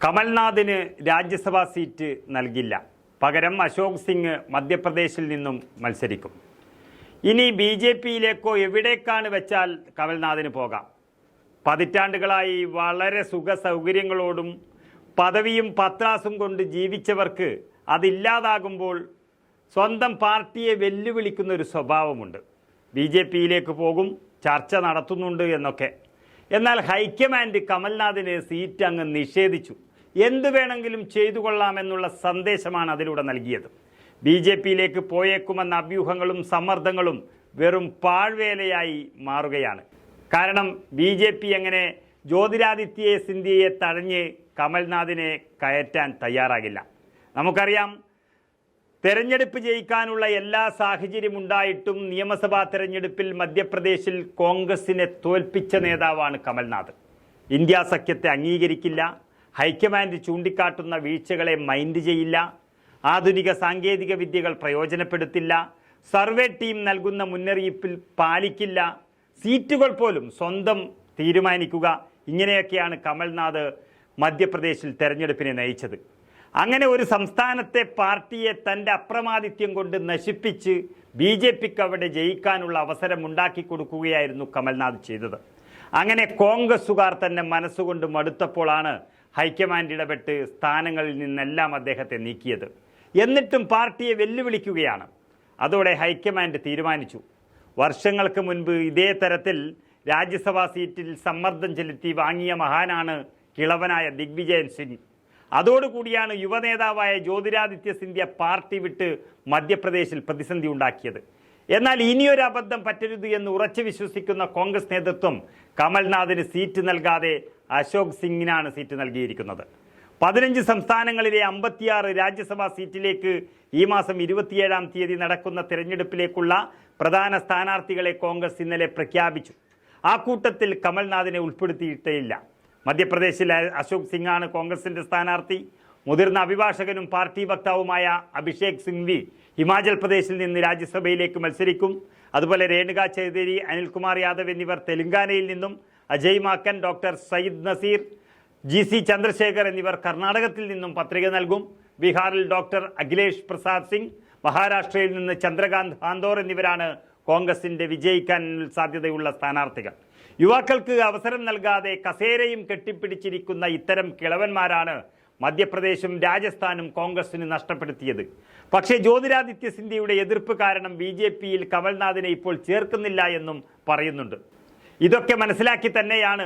കമൽനാഥിന് രാജ്യസഭാ seat നൽകില്ല. പകരം അശോക് സിംഗ് മധ്യപ്രദേശിൽ നിന്നും മത്സരിക്കും. ഇനി BJPയിലേക്കോ എവിടേക്കാണ് വെച്ചാൽ കമൽനാഥിന് പോകാം. പതിറ്റാണ്ടുകളായി വളരെ സുഖ സൗകര്യങ്ങളോടും പദവിയും പത്രാസും കൊണ്ട് ജീവിച്ചവർക്ക് അതില്ലാതാകുമ്പോൾ സ്വന്തം പാർട്ടിയെ വെല്ലുവിളിക്കുന്ന ഒരു സ്വഭാവമുണ്ട്. BJPയിലേക്ക് പോകും, ചർച്ച നടത്തുന്നുണ്ട് എന്നൊക്കെ. എന്നാൽ ഹൈക്കമാൻഡ് കമൽനാഥിന് സീറ്റ് അങ്ങ് നിഷേധിച്ചു. എന്തു വേണമെങ്കിലും ചെയ്തു കൊള്ളാമെന്നുള്ള സന്ദേശമാണ് അതിലൂടെ നൽകിയത്. BJPയിലേക്ക് പോയേക്കുമെന്ന അഭ്യൂഹങ്ങളും സമ്മർദ്ദങ്ങളും വെറും പാഴ്വേലയായി മാറുകയാണ്. കാരണം BJP എങ്ങനെ ജ്യോതിരാദിത്യ സിന്ധ്യയെ തഴഞ്ഞ് കമൽനാഥിനെ കയറ്റാൻ തയ്യാറാകില്ല. നമുക്കറിയാം, തെരഞ്ഞെടുപ്പ് ജയിക്കാനുള്ള എല്ലാ സാഹചര്യമുണ്ടായിട്ടും നിയമസഭാ തെരഞ്ഞെടുപ്പിൽ മധ്യപ്രദേശിൽ കോൺഗ്രസിനെ തോൽപ്പിച്ച നേതാവാണ് കമൽനാഥ്. ഇന്ത്യ സഖ്യത്തെ അംഗീകരിക്കില്ല, ഹൈക്കമാൻഡ് ചൂണ്ടിക്കാട്ടുന്ന വീഴ്ചകളെ മൈൻഡ് ചെയ്യില്ല, ആധുനിക സാങ്കേതിക വിദ്യകൾ പ്രയോജനപ്പെടുത്തില്ല, സർവേ ടീം നൽകുന്ന മുന്നറിയിപ്പിൽ പാലിക്കില്ല, സീറ്റുകൾ പോലും സ്വന്തം തീരുമാനിക്കുക. ഇങ്ങനെയൊക്കെയാണ് കമൽനാഥ് മധ്യപ്രദേശിൽ തെരഞ്ഞെടുപ്പിനെ നയിച്ചത്. അങ്ങനെ ഒരു സംസ്ഥാനത്തെ പാർട്ടിയെ തൻ്റെ അപ്രമാദിത്യം കൊണ്ട് നശിപ്പിച്ച് BJPക്ക് അവിടെ ജയിക്കാനുള്ള അവസരം ഉണ്ടാക്കി കൊടുക്കുകയായിരുന്നു കമൽനാഥ് ചെയ്തത്. അങ്ങനെ കോൺഗ്രസുകാർ തന്നെ മനസ്സുകൊണ്ട് മടുത്തപ്പോഴാണ് ഹൈക്കമാൻഡ് ഇടപെട്ട് സ്ഥാനങ്ങളിൽ നിന്നെല്ലാം അദ്ദേഹത്തെ നീക്കിയത്. എന്നിട്ടും പാർട്ടിയെ വെല്ലുവിളിക്കുകയാണ്. അതോടെ ഹൈക്കമാൻഡ് തീരുമാനിച്ചു. വർഷങ്ങൾക്ക് മുൻപ് ഇതേ തരത്തിൽ രാജ്യസഭാ സീറ്റിൽ സമ്മർദ്ദം ചെലുത്തി വാങ്ങിയ മഹാനാണ് കിളവനായ ദിഗ്വിജയ് സിംഗ്. അതോടുകൂടിയാണ് യുവനേതാവായ ജ്യോതിരാദിത്യ സിന്ധ്യ പാർട്ടി വിട്ട് മധ്യപ്രദേശിൽ പ്രതിസന്ധി ഉണ്ടാക്കിയത്. എന്നാൽ ഇനിയൊരു അബദ്ധം പറ്റരുത് എന്ന് ഉറച്ചു വിശ്വസിക്കുന്ന കോൺഗ്രസ് നേതൃത്വം കമൽനാഥിന് സീറ്റ് നൽകാതെ അശോക് സിംഗിനാണ് സീറ്റ് നൽകിയിരിക്കുന്നത്. 15 സംസ്ഥാനങ്ങളിലെ 56 രാജ്യസഭാ സീറ്റിലേക്ക് ഈ മാസം 27-ാം തീയതി നടക്കുന്ന തിരഞ്ഞെടുപ്പിലേക്കുള്ള പ്രധാന സ്ഥാനാർത്ഥികളെ കോൺഗ്രസ് ഇന്നലെ പ്രഖ്യാപിച്ചു. ആ കൂട്ടത്തിൽ കമൽനാഥിനെ ഉൾപ്പെടുത്തിയിട്ടേയില്ല. മധ്യപ്രദേശിൽ അശോക് സിംഗാണ് കോൺഗ്രസിന്റെ സ്ഥാനാർത്ഥി. മുതിർന്ന അഭിഭാഷകനും പാർട്ടി വക്താവുമായ അഭിഷേക് സിംഗ്വി ഹിമാചൽ പ്രദേശിൽ നിന്ന് രാജ്യസഭയിലേക്ക് മത്സരിക്കും. അതുപോലെ രേണുക ചൗധരി, അനിൽകുമാർ യാദവ് എന്നിവർ തെലങ്കാനയിൽ നിന്നും, അജയ് മാക്കൻ, ഡോക്ടർ സയ്യിദ് നസീർ, GC ചന്ദ്രശേഖർ എന്നിവർ കർണാടകത്തിൽ നിന്നും പത്രിക നൽകും. ബീഹാറിൽ ഡോക്ടർ അഖിലേഷ് പ്രസാദ് സിംഗ്, മഹാരാഷ്ട്രയിൽ നിന്ന് ചന്ദ്രകാന്ത് ഹാന്ദോർ എന്നിവരാണ് കോൺഗ്രസിന്റെ വിജയിക്കാൻ സാധ്യതയുള്ള സ്ഥാനാർത്ഥികൾ. യുവാക്കൾക്ക് അവസരം നൽകാതെ കസേരയും കെട്ടിപ്പിടിച്ചിരിക്കുന്ന ഇത്തരം കിളവന്മാരാണ് മധ്യപ്രദേശും രാജസ്ഥാനും കോൺഗ്രസിന് നഷ്ടപ്പെടുത്തിയത്. പക്ഷേ ജ്യോതിരാദിത്യ സിന്ധ്യയുടെ എതിർപ്പ് കാരണം BJPയിൽ കമൽനാഥിനെ ഇപ്പോൾ ചേർക്കുന്നില്ല എന്നും പറയുന്നുണ്ട്. ഇതൊക്കെ മനസ്സിലാക്കി തന്നെയാണ്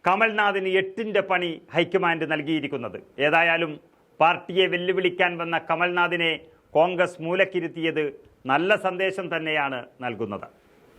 കമൽനാഥിന് 8ന്റെ പണി ഹൈക്കമാൻഡ് നൽകിയിരിക്കുന്നത്. ഏതായാലും പാർട്ടിയെ വെല്ലുവിളിക്കാൻ വന്ന കമൽനാഥിനെ കോൺഗ്രസ് മൂലക്കിരുത്തിയത് നല്ല സന്ദേശം തന്നെയാണ് നൽകുന്നത്.